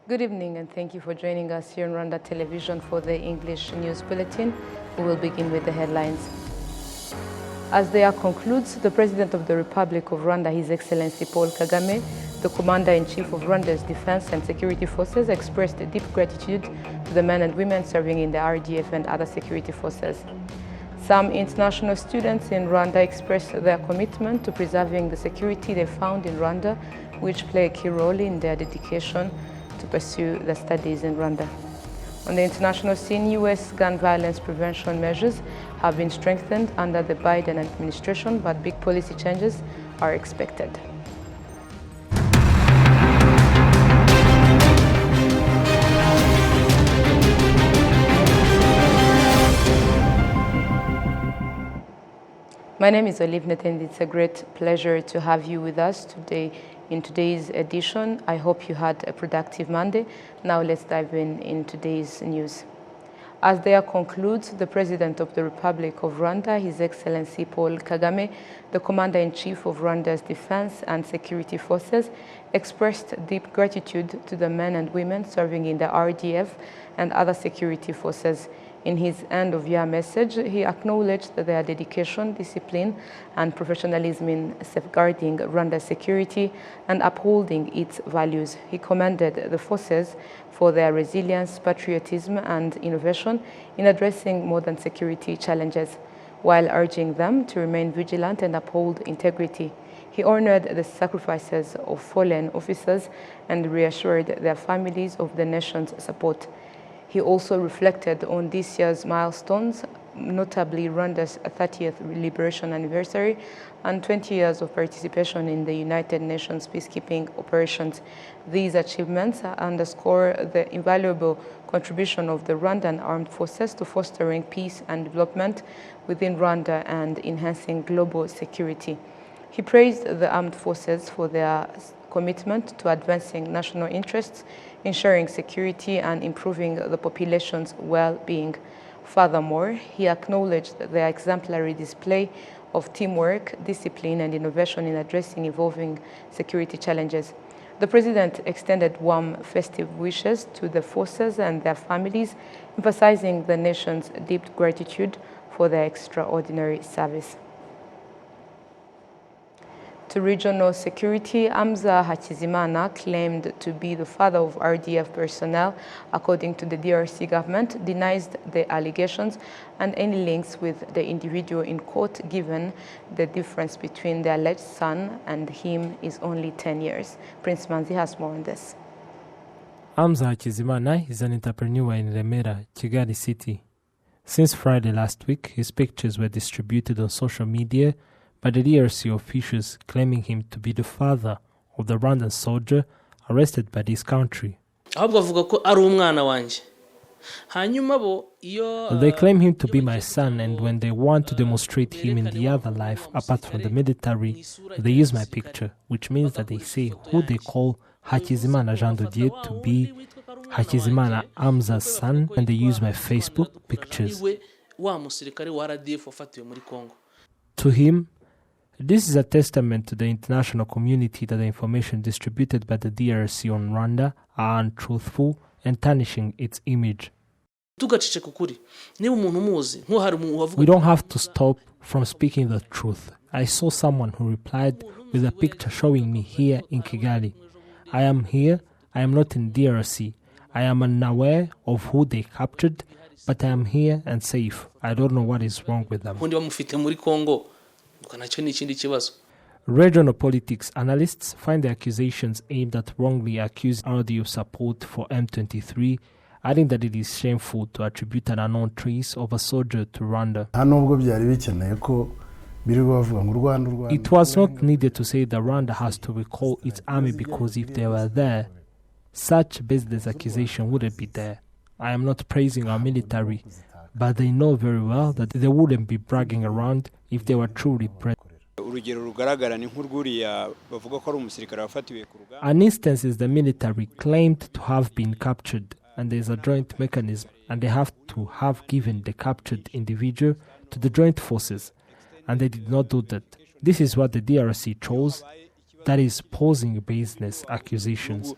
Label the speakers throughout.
Speaker 1: Good evening and thank you for joining us here on Rwanda Television for the English News Bulletin. We will begin with the headlines. As the year concludes, the President of the Republic of Rwanda, His Excellency Paul Kagame, the Commander-in-Chief of Rwanda's Defense and Security Forces, expressed deep gratitude to the men and women serving in the RDF and other security forces. Some international students in Rwanda expressed their commitment to preserving the security they found in Rwanda, which play a key role in their dedication to pursue their studies in Rwanda. On the international scene, U.S. gun violence prevention measures have been strengthened under the Biden administration, but big policy changes are expected. My name is Olivnet and it's a great pleasure to have you with us today in today's edition. I hope you had a productive Monday. Now let's dive in today's news. As the year concludes, the President of the Republic of Rwanda, His Excellency Paul Kagame, the Commander-in-Chief of Rwanda's Defense and Security Forces, expressed deep gratitude to the men and women serving in the RDF and other security forces. In his end-of-year message, he acknowledged their dedication, discipline, and professionalism in safeguarding Rwanda's security and upholding its values. He commended the forces for their resilience, patriotism, and innovation in addressing modern security challenges, while urging them to remain vigilant and uphold integrity. He honored the sacrifices of fallen officers and reassured their families of the nation's support. He also reflected on this year's milestones, notably Rwanda's 30th liberation anniversary and 20 years of participation in the United Nations peacekeeping operations. These achievements underscore the invaluable contribution of the Rwandan armed forces to fostering peace and development within Rwanda and enhancing global security. He praised the armed forces for their commitment to advancing national interests, ensuring security and improving the population's well-being. Furthermore, he acknowledged their exemplary display of teamwork, discipline, and innovation in addressing evolving security challenges. The President extended warm festive wishes to the forces and their families, emphasizing the nation's deep gratitude for their extraordinary service. To regional security, Amza Hakizimana, claimed to be the father of RDF personnel, according to the DRC government, denies the allegations and any links with the individual in court, given the difference between the alleged son and him is only 10 years. Prince Manzi has more on this.
Speaker 2: Amza Hakizimana is an entrepreneur in Remera, Kigali City. Since Friday last week, his pictures were distributed on social media by the DRC officials, claiming him to be the father of the Rwandan soldier arrested by this country. They claim him to be my son, and when they want to demonstrate him in the other life, apart from the military, they use my picture, which means that they say who they call Hakizimana Jean de Dieu to be Hakizimana Amza's son, and they use my Facebook pictures. To him, this is a testament to the international community that the information distributed by the DRC on Rwanda are untruthful and tarnishing its image. We don't have to stop from speaking the truth. I saw someone who replied with a picture showing me here in Kigali. I am here, I am not in DRC. I am unaware of who they captured, but I am here and safe. I don't know what is wrong with them. Regional politics analysts find the accusations aimed at wrongly accused RD of support for M23, adding that it is shameful to attribute an unknown trace of a soldier to Rwanda. It was not needed to say that Rwanda has to recall its army, because if they were there, such baseless accusation wouldn't be there. I am not praising our military, but they know very well that they wouldn't be bragging around if they were truly present. An instance is the military claimed to have been captured, and there is a joint mechanism, and they have to have given the captured individual to the joint forces, and they did not do that. This is what the DRC chose. that is posing business accusations.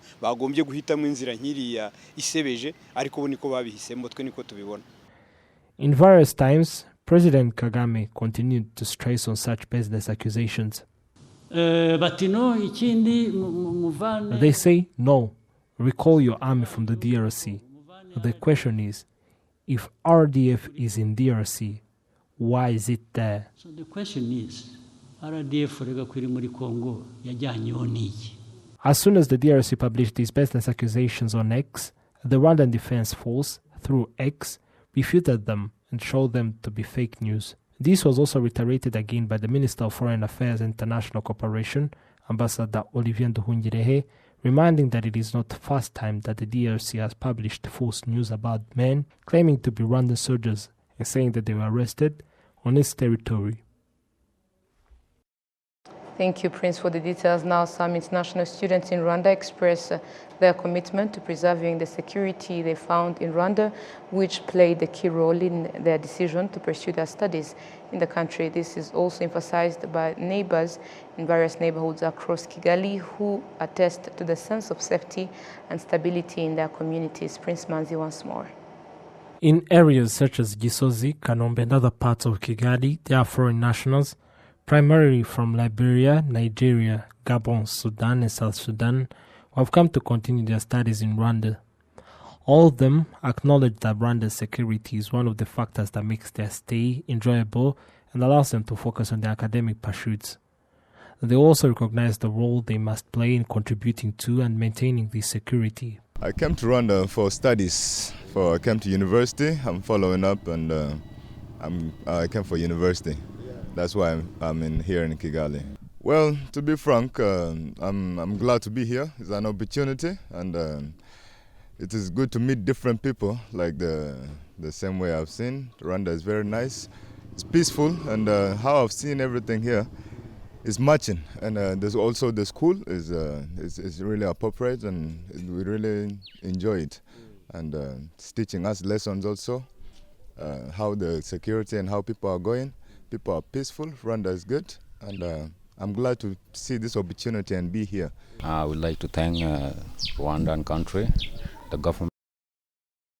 Speaker 2: In various times, President Kagame continued to stress on such business accusations. They say, no, recall your army from the DRC. The question is, if RDF is in DRC, why is it there?
Speaker 3: So the question is, RDF muri Congo yajyanye n'iki?
Speaker 2: As soon as the DRC published these business accusations on X, the Rwandan Defense Force, through X, refuted them and showed them to be fake news. This was also reiterated again by the Minister of Foreign Affairs and International Cooperation, Ambassador Olivier Nduhungirehe, reminding that it is not the first time that the DRC has published false news about men claiming to be Rwandan soldiers and saying that they were arrested on its territory.
Speaker 1: Thank you, Prince, for the details. Now, some international students in Rwanda express their commitment to preserving the security they found in Rwanda, which played a key role in their decision to pursue their studies in the country. This is also emphasized by neighbors in various neighborhoods across Kigali who attest to the sense of safety and stability in their communities. Prince Manzi once more.
Speaker 2: In areas such as Gisozi, Kanombe, and other parts of Kigali, there are foreign nationals, primarily from Liberia, Nigeria, Gabon, Sudan, and South Sudan, who have come to continue their studies in Rwanda. All of them acknowledge that Rwanda's security is one of the factors that makes their stay enjoyable and allows them to focus on their academic pursuits. They also recognize the role they must play in contributing to and maintaining this security.
Speaker 4: I came to Rwanda for studies. I came to university. I'm following up, and I came for university. That's why I'm here in Kigali. Well, to be frank, I'm glad to be here. It's an opportunity, and it is good to meet different people, like the same way I've seen. Rwanda is very nice. It's peaceful, and how I've seen everything here is matching. And there's also the school is really appropriate, and we really enjoy it. And it's teaching us lessons also, how the security and how people are going. People are peaceful. Rwanda is good, and I'm glad to see this opportunity and be here.
Speaker 5: I would like to thank Rwandan country, the government,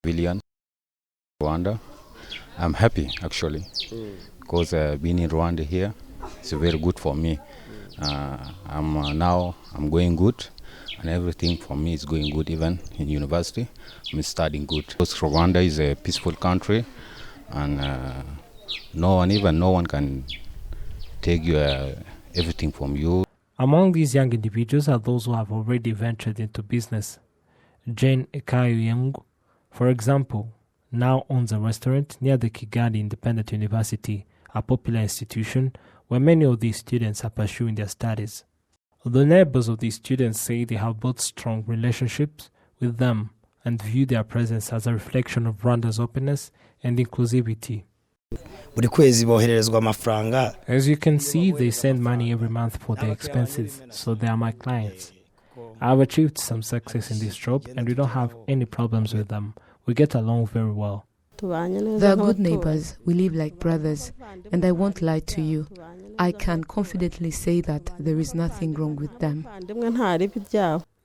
Speaker 5: civilians, Rwanda. I'm happy actually because being in Rwanda here is very good for me. I'm going good, and everything for me is going good. Even in university, I'm studying good. Because Rwanda is a peaceful country, and no one can take everything from you.
Speaker 2: Among these young individuals are those who have already ventured into business. Jane Ekayuyeng, for example, now owns a restaurant near the Kigali Independent University, a popular institution where many of these students are pursuing their studies. The neighbors of these students say they have built strong relationships with them and view their presence as a reflection of Rwanda's openness and inclusivity. As you can see, they send money every month for their expenses, so they are my clients. I have achieved some success in this job, and we don't have any problems with them. We get along very well.
Speaker 1: They are good neighbors. We live like brothers, and I won't lie to you. I can confidently say that there is nothing wrong with them.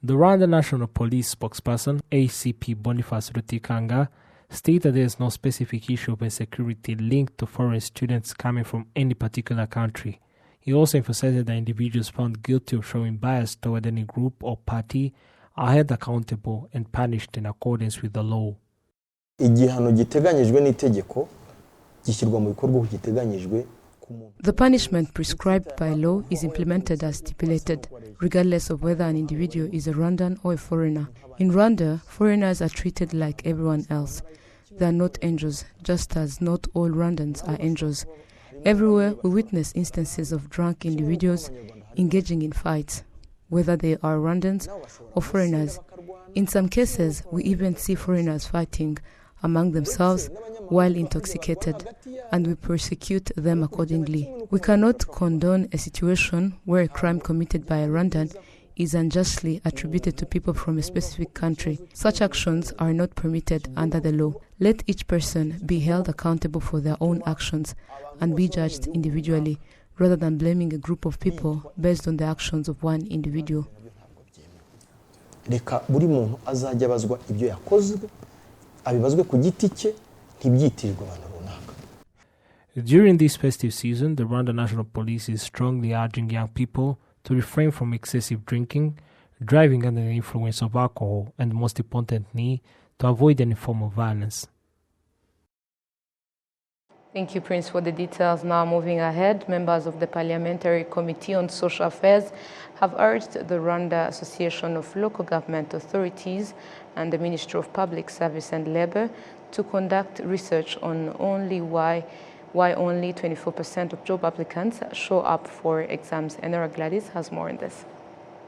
Speaker 2: The Rwanda National Police spokesperson, ACP Boniface Rutikanga, stated there is no specific issue of insecurity linked to foreign students coming from any particular country. He also emphasized that individuals found guilty of showing bias toward any group or party are held accountable and punished in accordance with the law.
Speaker 1: The punishment prescribed by law is implemented as stipulated, regardless of whether an individual is a Rwandan or a foreigner. In Rwanda, foreigners are treated like everyone else. They are not angels, just as not all Rwandans are angels. Everywhere we witness instances of drunk individuals engaging in fights, whether they are Rwandans or foreigners. In some cases, we even see foreigners fighting among themselves while intoxicated, and we persecute them accordingly. We cannot condone a situation where a crime committed by a Rwandan is unjustly attributed to people from a specific country. Such actions are not permitted under the law. Let each person be held accountable for their own actions and be judged individually, rather than blaming a group of people based on the actions of one individual.
Speaker 6: Reka buri muntu azajya abazwa ibyo yakoze abibazwe ku giti cye ntibyitirirwe abantu runaka.
Speaker 2: During this festive season, the Rwanda National Police is strongly urging young people to refrain from excessive drinking, driving under the influence of alcohol, and most importantly, to avoid any form of violence.
Speaker 1: Thank you, Prince, for the details. Now moving ahead, members of the Parliamentary Committee on Social Affairs have urged the Rwanda Association of Local Government Authorities and the Ministry of Public Service and Labour to conduct research on why only 24% of job applicants show up for exams. Enora Gladys has more on this.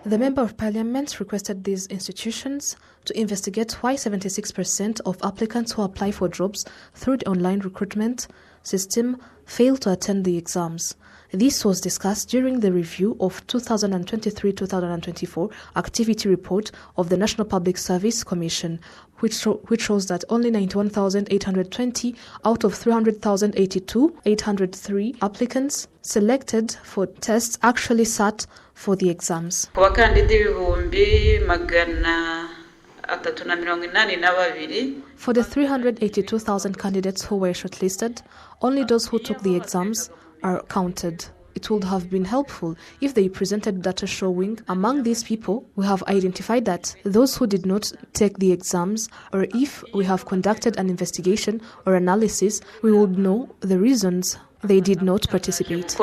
Speaker 7: The Member of Parliament requested these institutions to investigate why 76% of applicants who apply for jobs through the online recruitment system fail to attend the exams. This was discussed during the review of 2023-2024 activity report of the National Public Service Commission, which shows that only 91,820 out of 300,082,803 applicants selected for tests actually sat for the exams.
Speaker 8: For
Speaker 7: the 382,000 candidates who were shortlisted, only those who took the exams are counted. It would have been helpful if they presented data showing among these people we have identified that those who did not take the exams, or if we have conducted an investigation or analysis, we would know the reasons they did not participate.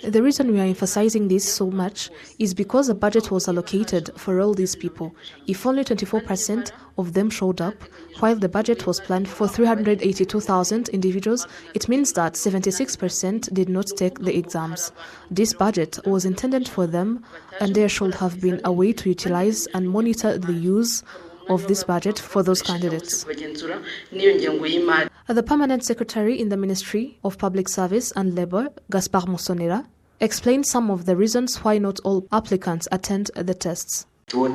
Speaker 7: The reason we are emphasizing this so much is because a budget was allocated for all these people. If only 24% of them showed up, while the budget was planned for 382,000 individuals, it means that 76% did not take the exams. This budget was intended for them, and there should have been a way to utilize and monitor the use of this budget for those candidates. The Permanent Secretary in the Ministry of Public Service and Labour, Gaspard Musonera, explained some of the reasons why not all applicants attend the tests. We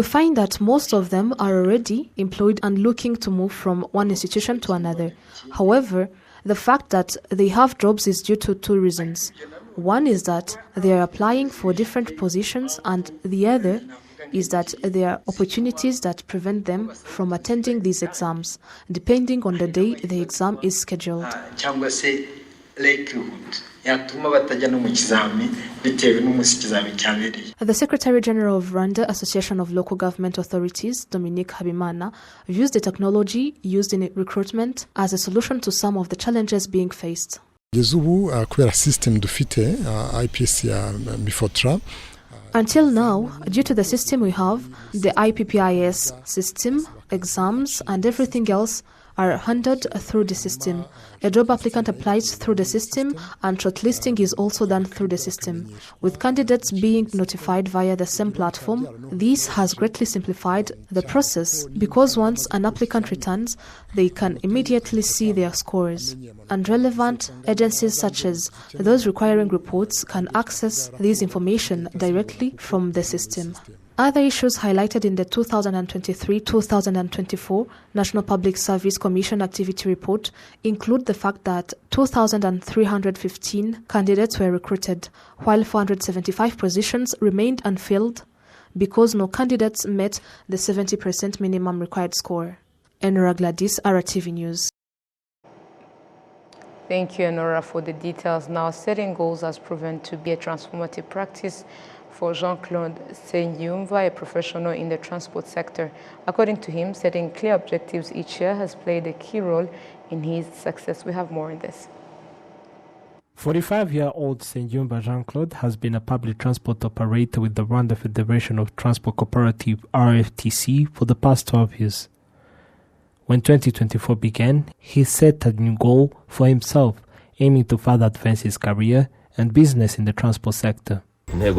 Speaker 7: find that most of them are already employed and looking to move from one institution to another. However, the fact that they have jobs is due to two reasons. One is that they are applying for different positions, and the other is that there are opportunities that prevent them from attending these exams, depending on the day the exam is scheduled. The Secretary General of Rwanda Association of Local Government Authorities, Dominique Habimana, views the technology used in recruitment as a solution to some of the challenges being faced. Until now, due to the system we have, the IPPIS system, exams, and everything else are handled through the system. A job applicant applies through the system, and shortlisting is also done through the system, with candidates being notified via the same platform. This has greatly simplified the process because once an applicant returns, they can immediately see their scores, and relevant agencies such as those requiring reports can access this information directly from the system. Other issues highlighted in the 2023-2024 National Public Service Commission Activity Report include the fact that 2,315 candidates were recruited, while 475 positions remained unfilled because no candidates met the 70% minimum required score. Enora Gladys, RwandaTV News.
Speaker 1: Thank you, Enora, for the details. Now, setting goals has proven to be a transformative practice for Jean-Claude Senyumva, a professional in the transport sector. According to him, setting clear objectives each year has played a key role in his success. We have more on this.
Speaker 2: 45-year-old Senyumva Jean-Claude has been a public transport operator with the Rwanda Federation of Transport Cooperative RFTC for the past 12 years. When 2024 began, he set a new goal for himself, aiming to further advance his career and business in the transport sector. At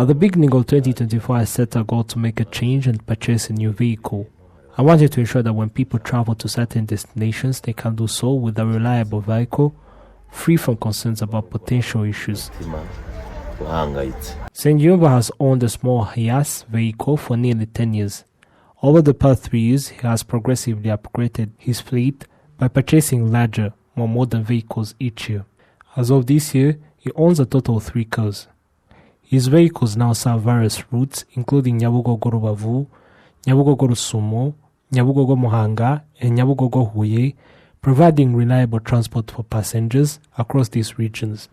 Speaker 2: the beginning of 2024, I set a goal to make a change and purchase a new vehicle. I wanted to ensure that when people travel to certain destinations, they can do so with a reliable vehicle, free from concerns about potential issues. Nsengiyumva has owned a small Hiace vehicle for nearly 10 years. Over the past 3 years, he has progressively upgraded his fleet by purchasing larger, more modern vehicles each year. As of this year, he owns a total of 3 cars. His vehicles now serve various routes, including Nyabugogo-Rubavu, Nyabugogo-Rusumo, Nyabugogo-Muhanga, and Nyabugogo-Huye, providing reliable transport for passengers across these regions.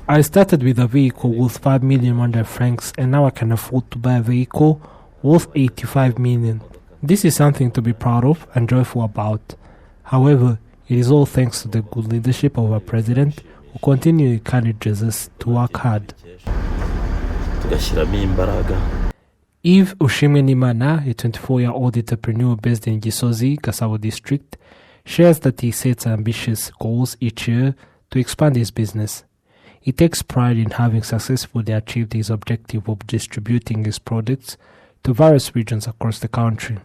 Speaker 2: I started with a vehicle worth 5 million Rwanda francs, and now I can afford to buy a vehicle worth 85 million. This is something to be proud of and joyful about. However, it is all thanks to the good leadership of our president, who continually encourages us to work hard. Eve Ushimwe-Nimana, a 24-year-old entrepreneur based in Gisozi, Gasabo district, shares that he sets ambitious goals each year to expand his business. He takes pride in having successfully achieved his objective of distributing his products to various regions across the country.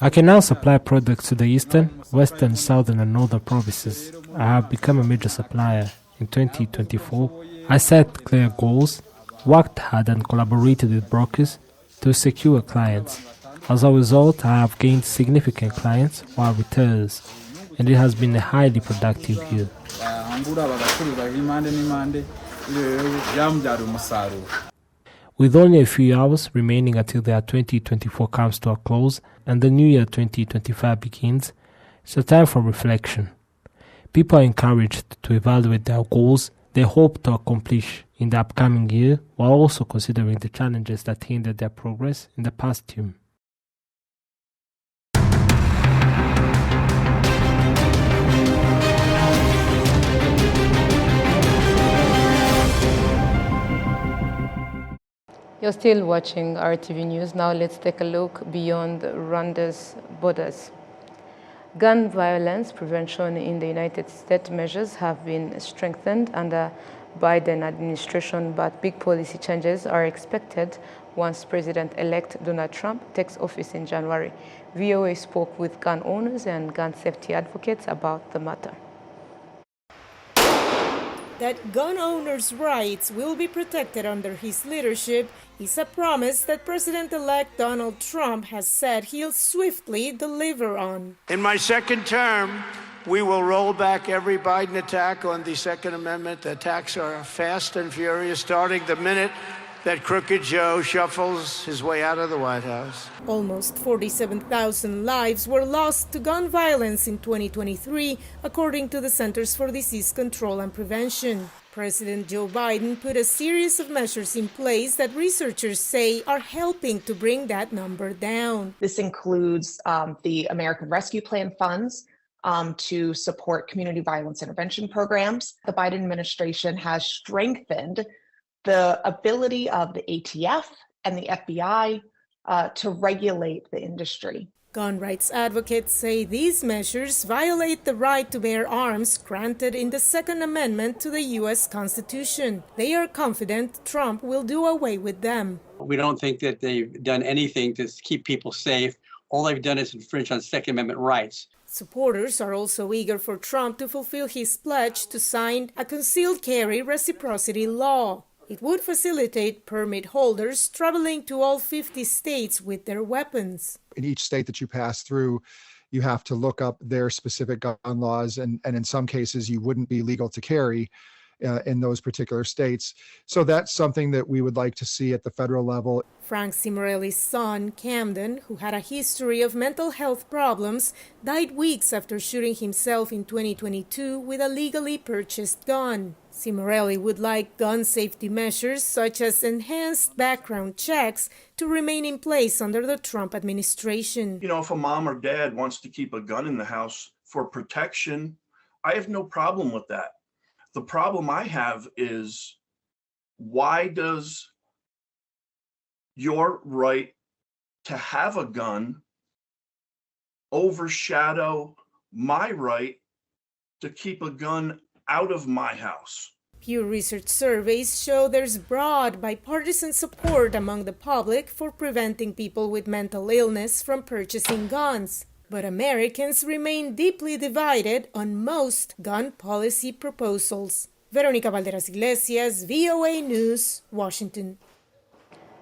Speaker 2: I can now supply products to the eastern, western, southern and northern provinces. I have become a major supplier. In 2024, I set clear goals, worked hard and collaborated with brokers to secure clients. As a result, I have gained significant clients while retailers, and it has been a highly productive year. With only a few hours remaining until the year 2024 comes to a close and the new year 2025 begins, it's a time for reflection. People are encouraged to evaluate their goals they hope to accomplish in the upcoming year, while also considering the challenges that hindered their progress in the past year.
Speaker 1: You're still watching RTV News. Now let's take a look beyond Rwanda's borders. Gun violence prevention in the United States measures have been strengthened under Biden administration, but big policy changes are expected once President-elect Donald Trump takes office in January. VOA spoke with gun owners and gun safety advocates about the matter.
Speaker 8: That gun owners' rights will be protected under his leadership is a promise that President-elect Donald Trump has said he'll swiftly deliver on.
Speaker 9: In my second term, we will roll back every Biden attack on the Second Amendment. The attacks are fast and furious, starting the minute that Crooked Joe shuffles his way out of the White House.
Speaker 8: Almost 47,000 lives were lost to gun violence in 2023, according to the Centers for Disease Control and Prevention. President Joe Biden put a series of measures in place that researchers say are helping to bring that number down.
Speaker 10: This includes the American Rescue Plan funds to support community violence intervention programs. The Biden administration has strengthened the ability of the ATF and the FBI to regulate the industry.
Speaker 8: Gun rights advocates say these measures violate the right to bear arms granted in the Second Amendment to the U.S. Constitution. They are confident Trump will do away with them.
Speaker 11: We don't think that they've done anything to keep people safe. All they've done is infringe on Second Amendment rights.
Speaker 8: Supporters are also eager for Trump to fulfill his pledge to sign a concealed carry reciprocity law. It would facilitate permit holders traveling to all 50 states with their weapons.
Speaker 12: In each state that you pass through, you have to look up their specific gun laws, and in some cases you wouldn't be legal to carry in those particular states. So that's something that we would like to see at the federal level.
Speaker 8: Frank Cimarelli's son, Camden, who had a history of mental health problems, died weeks after shooting himself in 2022 with a legally purchased gun. Cimarelli would like gun safety measures such as enhanced background checks to remain in place under the Trump administration.
Speaker 13: You know, if a mom or dad wants to keep a gun in the house for protection, I have no problem with that. The problem I have is, why does your right to have a gun overshadow my right to keep a gun out of my house?
Speaker 8: Pew Research surveys show there's broad bipartisan support among the public for preventing people with mental illness from purchasing guns. But Americans remain deeply divided on most gun policy proposals. Veronica Valderas Iglesias, VOA News, Washington.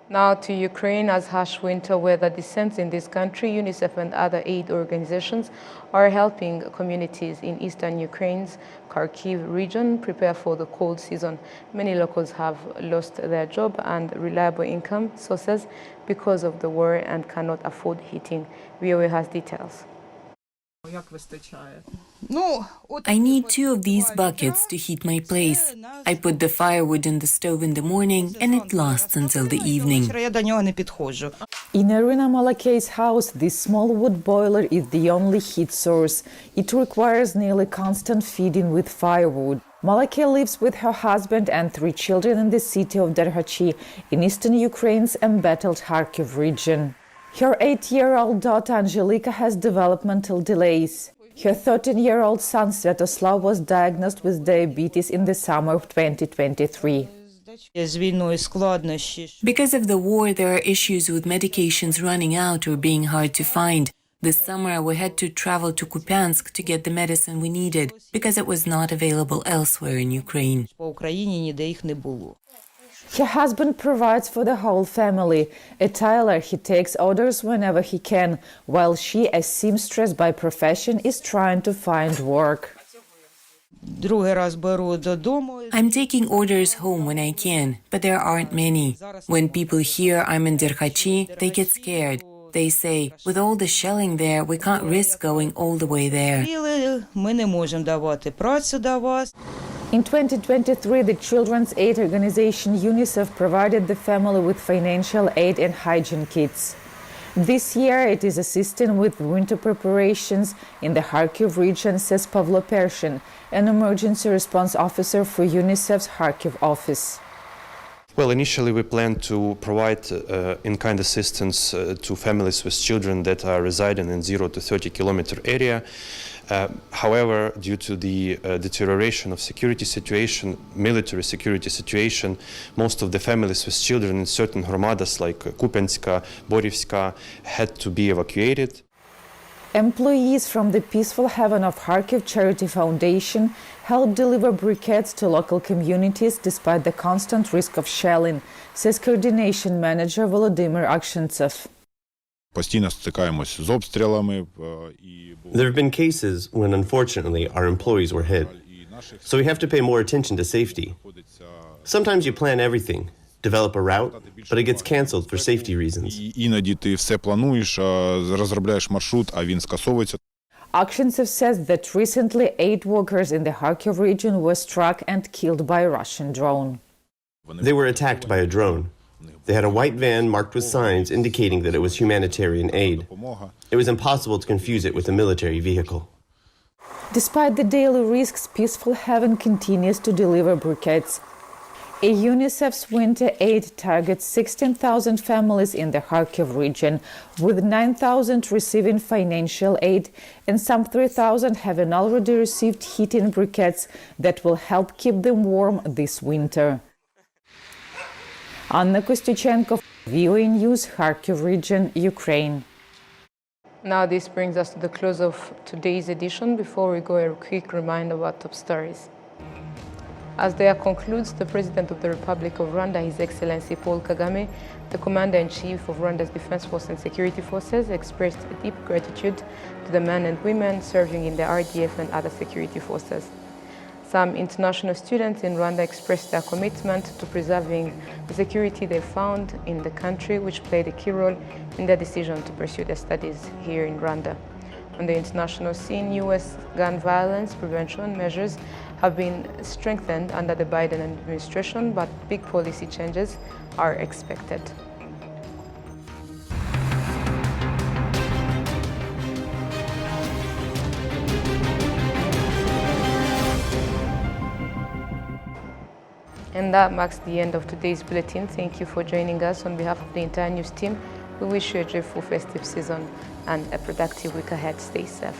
Speaker 1: Now to Ukraine. As harsh winter weather descends in this country, UNICEF and other aid organizations are helping communities in eastern Ukraine's Kharkiv region prepare for the cold season. Many locals have lost their job and reliable income sources because of the war and cannot afford heating. VOA has details.
Speaker 14: I need 2 of these buckets to heat my place. I put the firewood in the stove in the morning and it lasts until the evening.
Speaker 15: In Irina Malakei's house, this small wood boiler is the only heat source. It requires nearly constant feeding with firewood. Malakei lives with her husband and 3 children in the city of Derhachi in eastern Ukraine's embattled Kharkiv region. Her 8-year-old daughter Angelika has developmental delays. Her 13-year-old son Sviatoslav was diagnosed with diabetes in the summer of 2023.
Speaker 14: Because of the war, there are issues with medications running out or being hard to find. This summer, we had to travel to Kupiansk to get the medicine we needed because it was not available elsewhere in Ukraine.
Speaker 15: Her husband provides for the whole family. A tailor, he takes orders whenever he can, while she, a seamstress by profession, is trying to find work.
Speaker 14: I'm taking orders home when I can, but there aren't many. When people hear I'm in Derhachi, they get scared. They say, with all the shelling there, we can't risk going all the way there.
Speaker 15: In 2023, the children's aid organization UNICEF provided the family with financial aid and hygiene kits. This year, it is assisting with winter preparations in the Kharkiv region, says Pavlo Pershin, an emergency response officer for UNICEF's Kharkiv office.
Speaker 16: Well, initially we planned to provide in-kind assistance to families with children that are residing in 0 to 30 kilometer area. However, due to the deterioration of security situation, military security situation, most of the families with children in certain hromadas like Kupianska, Borivska had to be evacuated.
Speaker 15: Employees from the Peaceful Heaven of Kharkiv Charity Foundation help deliver briquettes to local communities despite the constant risk of shelling, says coordination manager Volodymyr Akshentsov.
Speaker 17: There have been cases when, unfortunately, our employees were hit. So we have to pay more attention to safety. Sometimes you plan everything, develop a route, but it gets canceled for safety reasons.
Speaker 15: Akshentsov says that recently 8 workers in the Kharkiv region were struck and killed by a Russian drone.
Speaker 17: They were attacked by a drone. They had a white van marked with signs indicating that it was humanitarian aid. It was impossible to confuse it with a military vehicle.
Speaker 15: Despite the daily risks, Peaceful Heaven continues to deliver briquettes. UNICEF's winter aid targets 16,000 families in the Kharkiv region, with 9,000 receiving financial aid and some 3,000 having already received heating briquettes that will help keep them warm this winter. Anna Kostyuchenko, VOA News, Kharkiv region, Ukraine.
Speaker 1: Now this brings us to the close of today's edition. Before we go, a quick reminder about top stories. As the year concludes, the President of the Republic of Rwanda, His Excellency Paul Kagame, the Commander-in-Chief of Rwanda's Defense Force and Security Forces, expressed deep gratitude to the men and women serving in the RDF and other security forces. Some international students in Rwanda expressed their commitment to preserving the security they found in the country, which played a key role in their decision to pursue their studies here in Rwanda. On the international scene, U.S. gun violence prevention measures have been strengthened under the Biden administration, but big policy changes are expected. And that marks the end of today's bulletin. Thank you for joining us. On behalf of the entire news team, we wish you a joyful festive season and a productive week ahead. Stay safe.